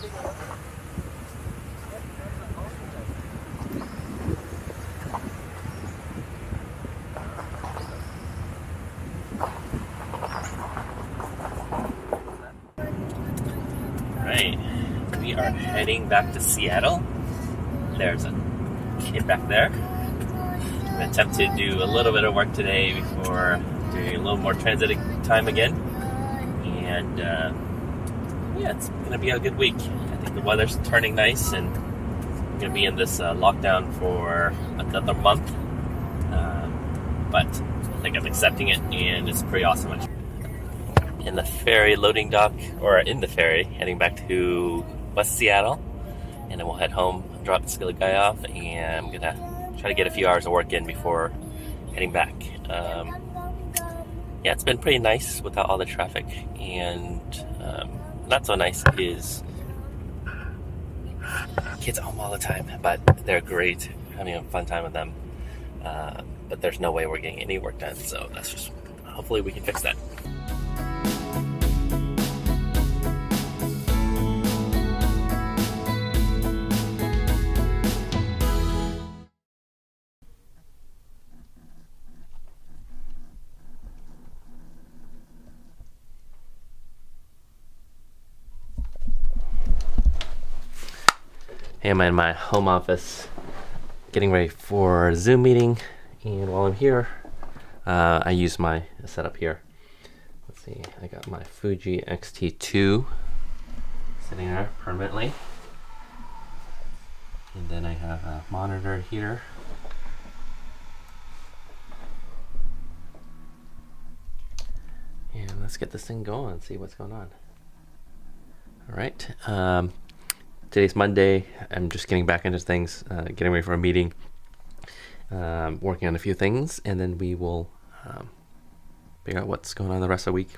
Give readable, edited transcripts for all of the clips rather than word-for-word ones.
Right, we are heading back to Seattle. There's a kid back there. I'm going to attempt to do a little bit of work today before doing a little more transiting time again. And yeah, it's going to be a good week. I think the weather's turning nice, and we're going to be in this lockdown for another month. But I think I'm accepting it, and it's pretty awesome. In the ferry loading dock, or in the ferry, heading back to West Seattle, and then we'll head home, drop this little guy off, and I'm gonna try to get a few hours of work in before heading back. Yeah, it's been pretty nice without all the traffic, and not so nice is kids home all the time, but they're great, having a fun time with them, but there's no way we're getting any work done, so that's just, hopefully we can fix that. Hey, I'm in my home office getting ready for a Zoom meeting, and while I'm here, I use my setup here. Let's see, I got my Fuji X-T2 sitting there permanently, and then I have a monitor here. And let's get this thing going and see what's going on. All right. Today's Monday. I'm just getting back into things, getting ready for a meeting, working on a few things, and then we will figure out what's going on the rest of the week.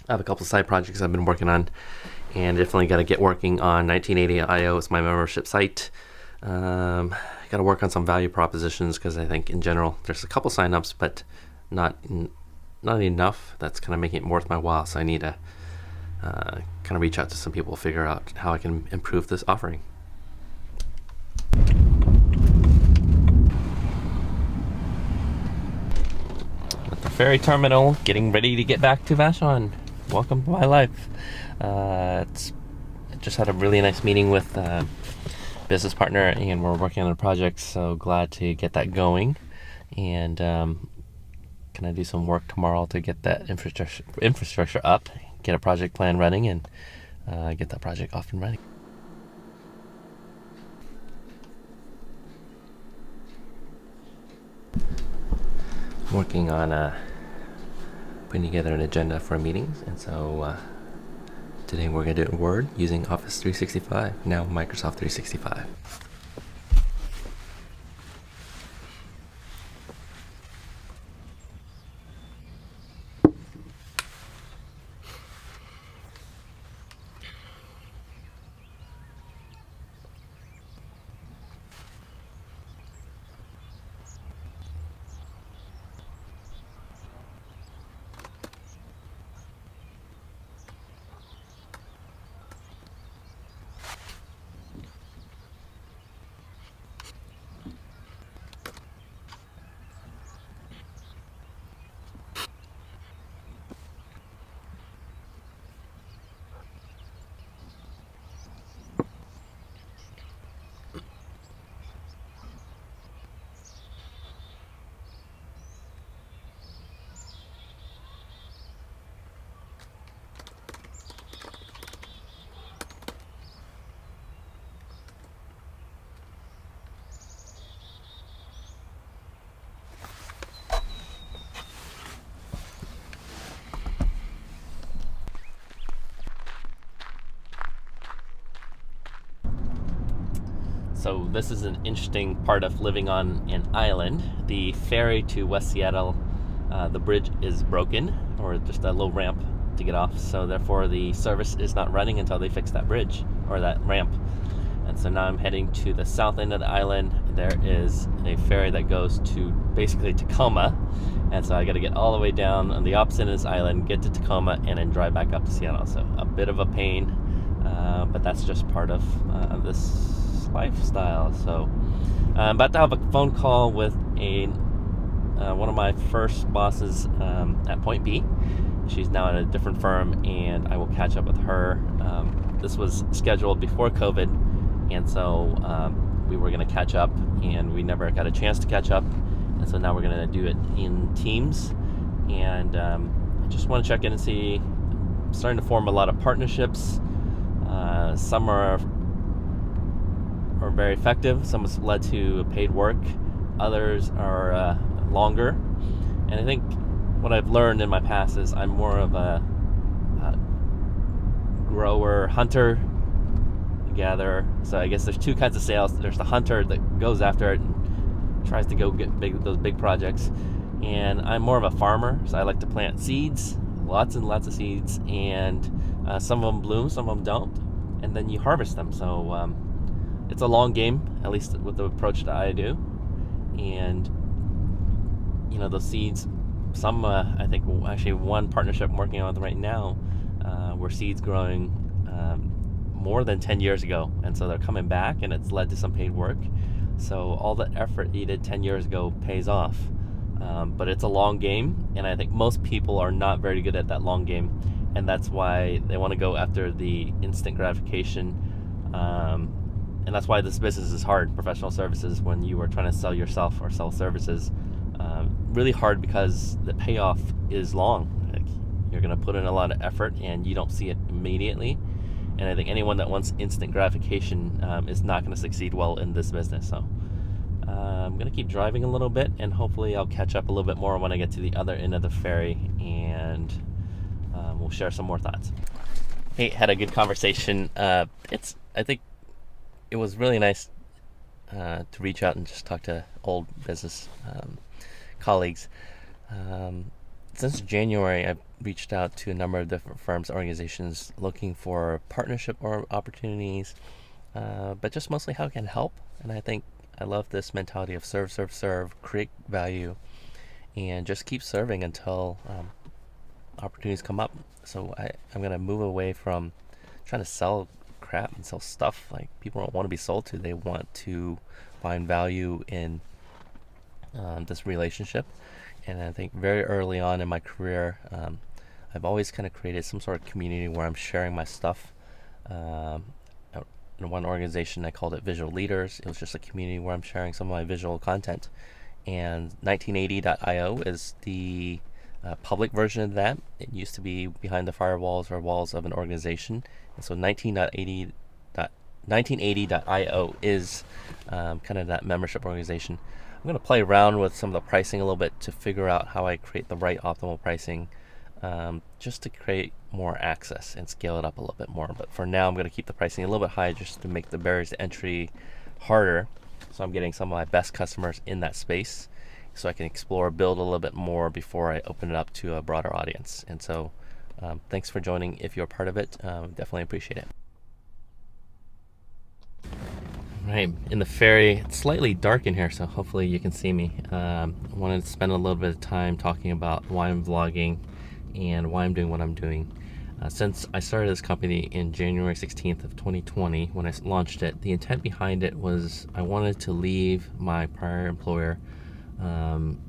I have a couple side projects I've been working on, and definitely got to get working on 1980.io. It's my membership site. Got to work on some value propositions, because I think in general there's a couple signups, but not enough. That's kind of making it worth my while. So I need to kind of reach out to some people, figure out how I can improve this offering. At the ferry terminal, getting ready to get back to Vashon. Welcome to my life. I just had a really nice meeting with a business partner, and we're working on a project, so glad to get that going. And can I do some work tomorrow to get that infrastructure up, get a project plan running, and get that project off and running. Working on putting together an agenda for meetings, and so today we're going to do it in Word using Office 365, now Microsoft 365. So this is an interesting part of living on an island. The ferry to West Seattle, the bridge is broken, or just a low ramp to get off. So therefore the service is not running until they fix that bridge or that ramp. And so now I'm heading to the south end of the island. There is a ferry that goes to basically Tacoma. And so I got to get all the way down on the opposite end of this island, get to Tacoma, and then drive back up to Seattle. So a bit of a pain. but that's just part of this lifestyle. So I'm about to have a phone call with one of my first bosses at Point B. She's now at a different firm, and I will catch up with her. This was scheduled before COVID, and so we were going to catch up, and we never got a chance to catch up. And so now we're going to do it in Teams. And I just want to check in and see. I'm starting to form a lot of partnerships. Some are very effective. Some has led to paid work. Others are longer. And I think what I've learned in my past is I'm more of a grower, hunter, gatherer. So I guess there's two kinds of sales. There's the hunter that goes after it and tries to go get those big projects. And I'm more of a farmer, so I like to plant seeds, lots and lots of seeds, and some of them bloom, some of them don't, and then you harvest them. So it's a long game, at least with the approach that I do. And those seeds, some I think actually one partnership I'm working on right now, were seeds growing more than 10 years ago, and so they're coming back, and it's led to some paid work. So all the effort you did 10 years ago pays off. But it's a long game, and I think most people are not very good at that long game, and that's why they want to go after the instant gratification. And that's why this business is hard, professional services, when you are trying to sell yourself or sell services. Really hard because the payoff is long. Like, you're going to put in a lot of effort, and you don't see it immediately. And I think anyone that wants instant gratification is not going to succeed well in this business. So I'm going to keep driving a little bit, and hopefully I'll catch up a little bit more when I get to the other end of the ferry, and we'll share some more thoughts. Hey, had a good conversation. I think it was really nice to reach out and just talk to old business colleagues. Since January, I've reached out to a number of different firms, organizations looking for partnership or opportunities, but just mostly how I can help. And I think I love this mentality of serve, create value, and just keep serving until opportunities come up. So I'm going to move away from trying to sell crap and sell stuff. Like, people don't want to be sold to. They want to find value in this relationship. And I think very early on in my career, I've always kind of created some sort of community where I'm sharing my stuff. In one organization, I called it Visual Leaders. It was just a community where I'm sharing some of my visual content. And 1980.io is the public version of that. It used to be behind the firewalls or walls of an organization. And so 1980.io is kind of that membership organization. I'm going to play around with some of the pricing a little bit to figure out how I create the right optimal pricing, just to create more access and scale it up a little bit more. But for now, I'm going to keep the pricing a little bit high just to make the barriers to entry harder. So I'm getting some of my best customers in that space so I can explore, build a little bit more before I open it up to a broader audience. And so thanks for joining. If you're a part of it, definitely appreciate it. Right, in the ferry. It's slightly dark in here, so hopefully you can see me. I wanted to spend a little bit of time talking about why I'm vlogging and why I'm doing what I'm doing. Since I started this company in January 16th of 2020, when I launched it, the intent behind it was I wanted to leave my prior employer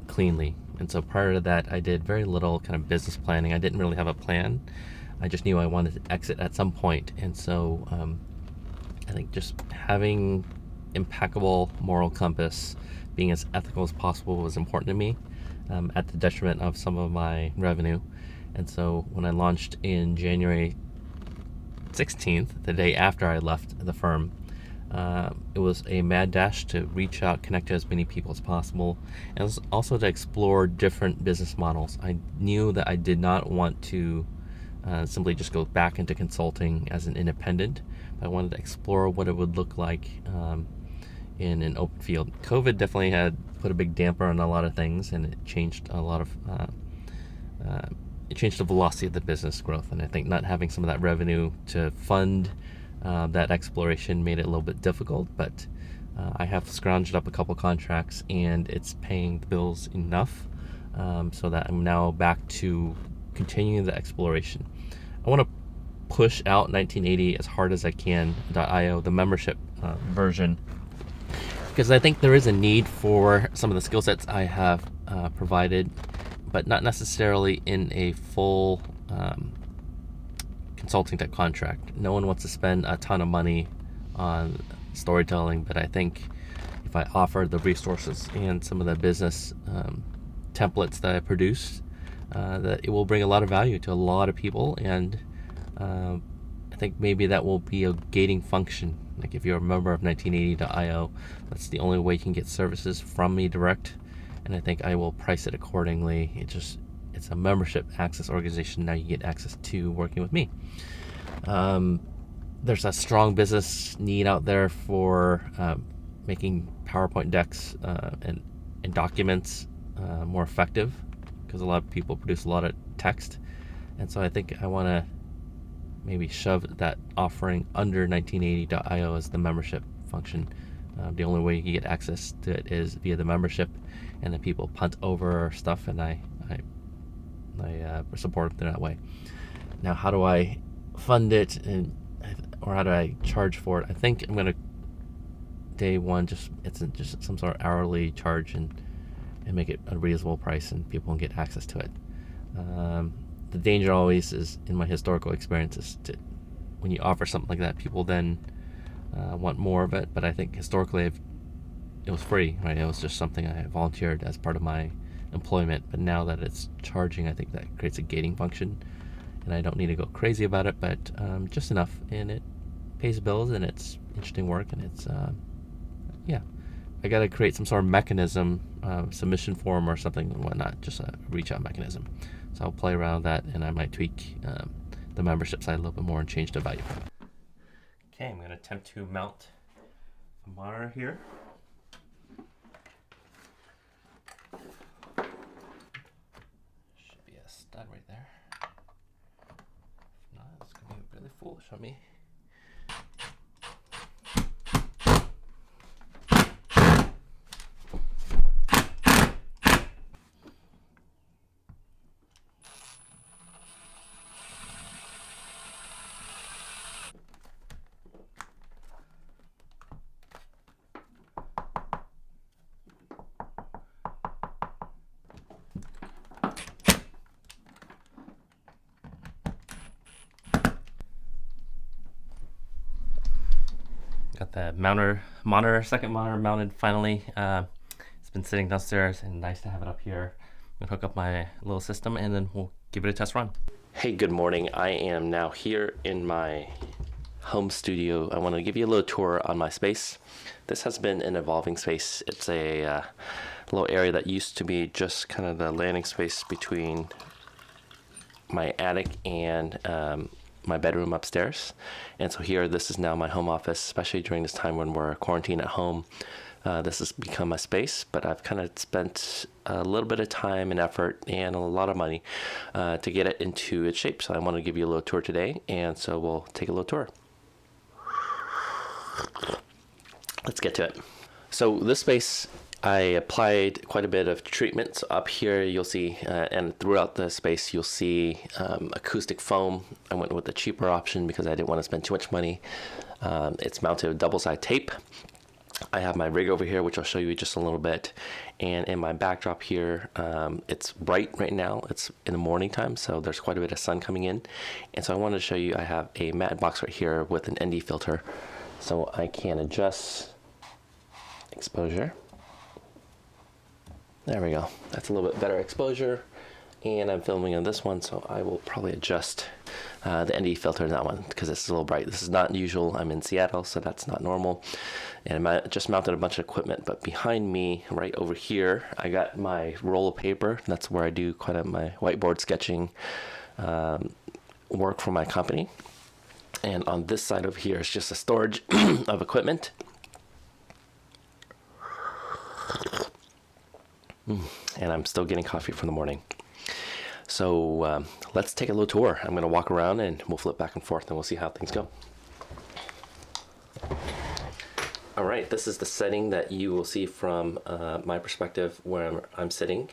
cleanly. And so prior to that, I did very little kind of business planning. I didn't really have a plan. I just knew I wanted to exit at some point. And so I think just having impeccable moral compass, being as ethical as possible, was important to me, at the detriment of some of my revenue. And so when I launched in January 16th, the day after I left the firm, it was a mad dash to reach out, connect to as many people as possible, and it was also to explore different business models. I knew that I did not want to simply just go back into consulting as an independent. I wanted to explore what it would look like in an open field. COVID definitely had put a big damper on a lot of things, and it changed a lot of it changed the velocity of the business growth. And I think not having some of that revenue to fund that exploration made it a little bit difficult. But I have scrounged up a couple contracts, and it's paying the bills enough so that I'm now back to continuing the exploration. I want to push out 1980 as hard as I can .io, the membership version, because I think there is a need for some of the skill sets I have provided, but not necessarily in a full consulting type contract. No one wants to spend a ton of money on storytelling, but I think if I offer the resources and some of the business templates that I produce, that it will bring a lot of value to a lot of people, and I think maybe that will be a gating function. Like if you're a member of 1980.io, that's the only way you can get services from me direct, and I think I will price it accordingly. It's a membership access organization. Now you get access to working with me. There's a strong business need out there for making PowerPoint decks and documents more effective, because a lot of people produce a lot of text, and so I think I want to maybe shove that offering under 1980.io as the membership function. The only way you can get access to it is via the membership, and then people punt over stuff, and I support them that way. Now, how do I fund it, or how do I charge for it? I think I'm gonna day one it's just some sort of hourly charge and make it a reasonable price, and people can get access to it. The danger always is, in my historical experiences, when you offer something like that, people then want more of it. But I think historically it was free, right? It was just something I volunteered as part of my employment. But now that it's charging, I think that creates a gating function, and I don't need to go crazy about it, but just enough, and it pays bills, and it's interesting work, and it's I got to create some sort of mechanism, submission form or something and whatnot, just a reach out mechanism. So I'll play around with that, and I might tweak the membership side a little bit more and change the value. Okay, I'm going to attempt to mount a monitor here. Should be a stud right there. If not, it's going to be really foolish on me. Got the second monitor mounted finally. It's been sitting downstairs, and nice to have it up here. I'm gonna hook up my little system, and then we'll give it a test run. Hey, good morning. I am now here in my home studio. I want to give you a little tour on my space. This has been an evolving space. It's a little area that used to be just kind of the landing space between my attic and my bedroom upstairs. And so here, this is now my home office, especially during this time when we're quarantined at home. This has become my space, but I've kind of spent a little bit of time and effort and a lot of money to get it into its shape. So I want to give you a little tour today, and so we'll take a little tour. Let's get to it. So this space, I applied quite a bit of treatments. Up here you'll see, and throughout the space you'll see acoustic foam. I went with the cheaper option because I didn't want to spend too much money. It's mounted with double-side tape. I have my rig over here, which I'll show you just a little bit. And in my backdrop here, it's bright right now. It's in the morning time, so there's quite a bit of sun coming in. And so I wanted to show you, I have a matte box right here with an ND filter. So I can adjust exposure. There we go. That's a little bit better exposure. And I'm filming on this one, so I will probably adjust the ND filter in that one because it's a little bright. This is not usual. I'm in Seattle, so that's not normal. And I just mounted a bunch of equipment, but behind me, right over here, I got my roll of paper. That's where I do quite a my whiteboard sketching work for my company. And on this side over here is just a storage of equipment. And I'm still getting coffee from the morning. So let's take a little tour. I'm going to walk around and we'll flip back and forth and we'll see how things go. All right, this is the setting that you will see from my perspective where I'm sitting.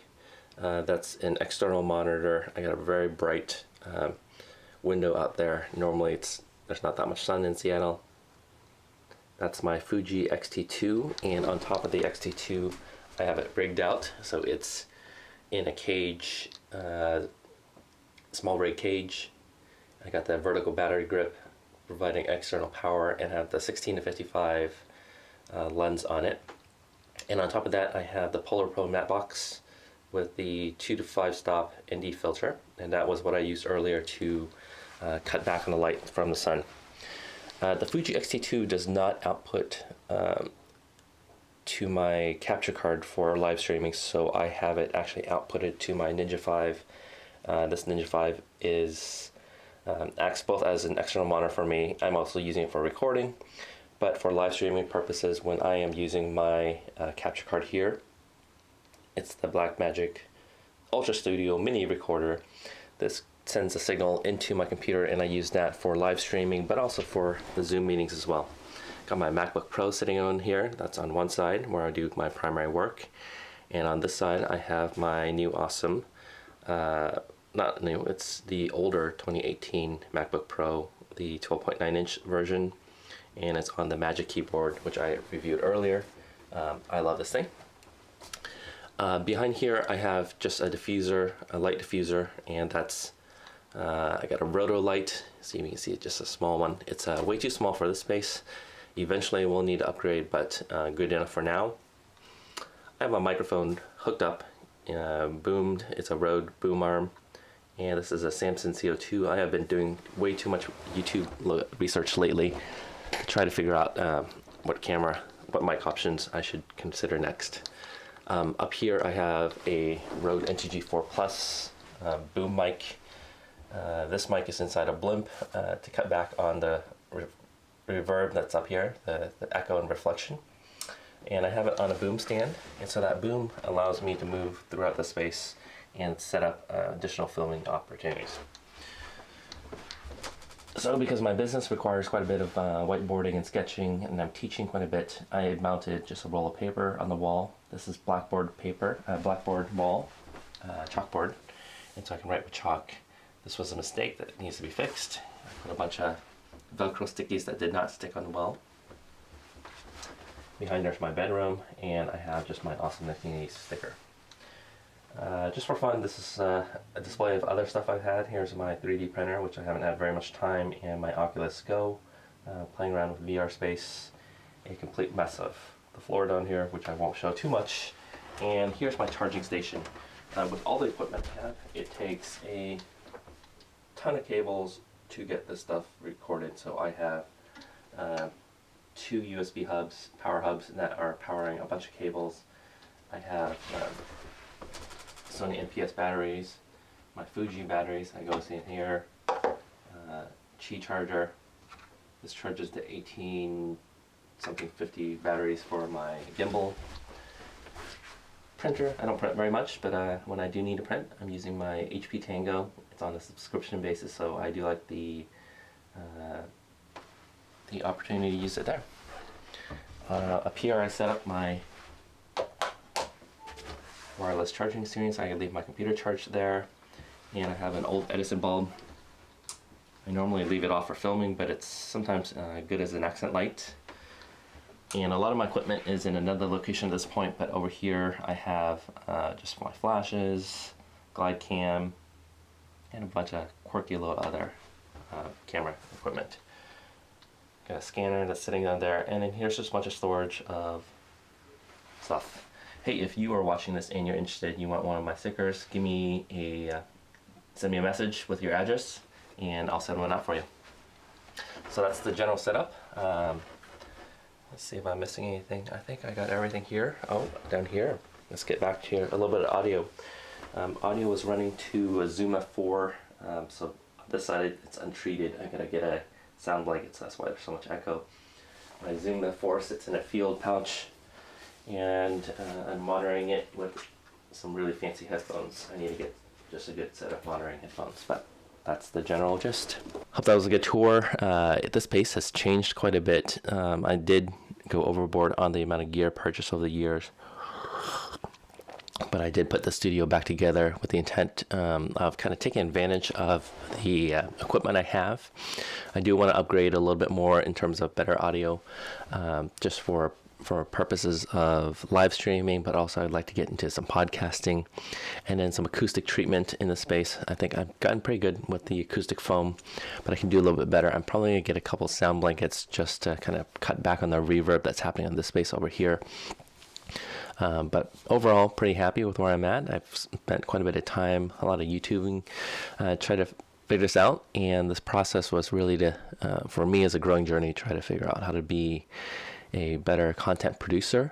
That's an external monitor. I got a very bright window out there. Normally there's not that much sun in Seattle. That's my Fuji X-T2, and on top of the X-T2 I have it rigged out, so it's in a cage, small rig cage. I got the vertical battery grip providing external power, and have the 16 to 55 lens on it. And on top of that I have the Polar Pro matte box with the 2 to 5 stop ND filter, and that was what I used earlier to cut back on the light from the sun. The Fuji X-T2 does not output to my capture card for live streaming, so I have it actually outputted to my Ninja 5. This Ninja 5 acts both as an external monitor for me. I'm also using it for recording, but for live streaming purposes, when I am using my capture card here, it's the Blackmagic Ultra Studio Mini Recorder. This sends a signal into my computer, and I use that for live streaming, but also for the Zoom meetings as well. Got my MacBook Pro sitting on here. That's on one side where I do my primary work, and on this side I have my new awesome, not new, it's the older 2018 MacBook Pro, the 12.9 inch version, and it's on the Magic Keyboard, which I reviewed earlier. I love this thing. Behind here I have just a diffuser, a light diffuser, and that's I got a roto light, so you can see it's just a small one. It's way too small for this space. Eventually we'll need to upgrade, but good enough for now. I have my microphone hooked up, boomed. It's a Rode boom arm, and this is a Samson CO2. I have been doing way too much YouTube research lately to try to figure out what mic options I should consider next. Up here I have a Rode NTG4 Plus boom mic. This mic is inside a blimp to cut back on the reverb that's up here, the echo and reflection. And I have it on a boom stand, and so that boom allows me to move throughout the space and set up additional filming opportunities. So because my business requires quite a bit of whiteboarding and sketching, and I'm teaching quite a bit, I mounted just a roll of paper on the wall. This is blackboard paper, blackboard wall, chalkboard, and so I can write with chalk. This was a mistake that needs to be fixed. I put a bunch of Velcro stickies that did not stick on the wall. Behind there's my bedroom, and I have just my awesome 1980 sticker. Just for fun, this is a display of other stuff I've had. Here's my 3D printer, which I haven't had very much time, and my Oculus Go, playing around with VR space. A complete mess of the floor down here, which I won't show too much. And here's my charging station. With all the equipment I have, it takes a ton of cables to get this stuff recorded. So I have 2 USB hubs, power hubs, that are powering a bunch of cables. I have Sony NPS batteries, my Fuji batteries that goes in here, Qi charger. This charges the 18-something-50 batteries for my gimbal. Printer, I don't print very much, but when I do need to print, I'm using my HP Tango. It's on a subscription basis, so I do like the opportunity to use it there. Up here I set up my wireless charging screen, so I can leave my computer charged there, and I have an old Edison bulb. I normally leave it off for filming, but it's sometimes good as an accent light. And a lot of my equipment is in another location at this point, but over here I have just my flashes, glide cam, and a bunch of quirky little other camera equipment. Got a scanner that's sitting down there, and then here's just a bunch of storage of stuff. Hey, if you are watching this and you're interested, you want one of my stickers, give me send me a message with your address, and I'll send one out for you. So that's the general setup. Let's see if I'm missing anything. I think I got everything here. Oh, down here. Let's get back to a little bit of audio. Audio was running to a Zoom F4, so on this side it's untreated. I gotta get a sound blankets, that's why there's so much echo. My Zoom F4 sits in a field pouch, and I'm monitoring it with some really fancy headphones. I need to get just a good set of monitoring headphones, but that's the general gist. Hope that was a good tour. This space has changed quite a bit. I did go overboard on the amount of gear purchased over the years. but I did put the studio back together with the intent of kind of taking advantage of the equipment I have. I do want to upgrade a little bit more in terms of better audio, just for purposes of live streaming, but also I'd like to get into some podcasting and then some acoustic treatment in the space. I think I've gotten pretty good with the acoustic foam, but I can do a little bit better. I'm probably going to get a couple sound blankets just to kind of cut back on the reverb that's happening on this space over here. But overall, pretty happy with where I'm at. I've spent quite a bit of time, a lot of YouTubing, try to figure this out. And this process was really to, for me as a growing journey, try to figure out how to be a better content producer,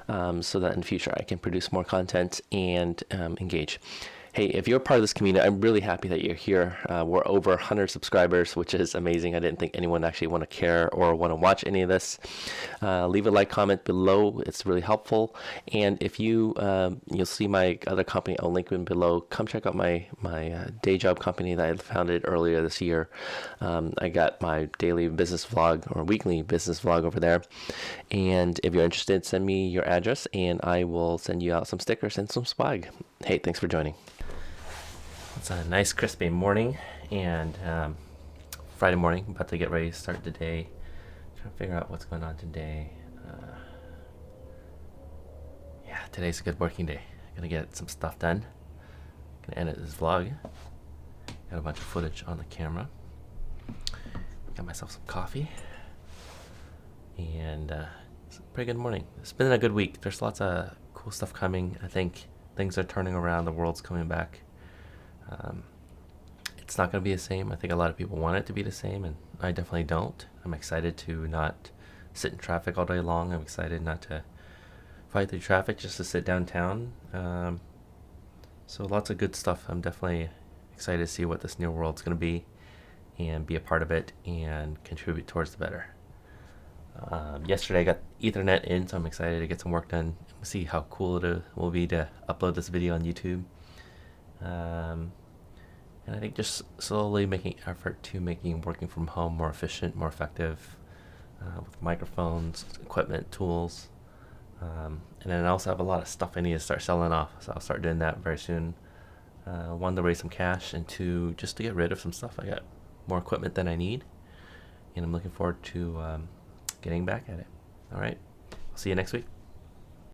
so that in the future I can produce more content and engage. Hey, if you're part of this community, I'm really happy that you're here. We're over 100 subscribers, which is amazing. I didn't think anyone actually want to care or want to watch any of this. Leave a like, comment below. It's really helpful. And if you'll see my other company, I'll link in below. Come check out my day job company that I founded earlier this year. I got my daily business vlog or weekly business vlog over there. And if you're interested, send me your address and I will send you out some stickers and some swag. Hey, thanks for joining. It's a nice crispy morning and Friday morning, about to get ready to start the day. Trying to figure out what's going on today. Yeah, today's a good working day. Gonna get some stuff done. Gonna edit this vlog. Got a bunch of footage on the camera. Got myself some coffee. And it's a pretty good morning. It's been a good week. There's lots of cool stuff coming. I think things are turning around. The world's coming back. It's not going to be the same. I think a lot of people want it to be the same, and I definitely don't. I'm excited to not sit in traffic all day long. I'm excited not to fight through traffic, just to sit downtown. So lots of good stuff. I'm definitely excited to see what this new world's going to be and be a part of it and contribute towards the better. Yesterday I got Ethernet in, so I'm excited to get some work done. See how cool it will be to upload this video on YouTube. And I think just slowly making effort to making working from home more efficient, more effective, with microphones, equipment, tools. And then I also have a lot of stuff I need to start selling off, so I'll start doing that very soon. One, to raise some cash, and two, just to get rid of some stuff. I got more equipment than I need, and I'm looking forward to getting back at it. All right, I'll see you next week.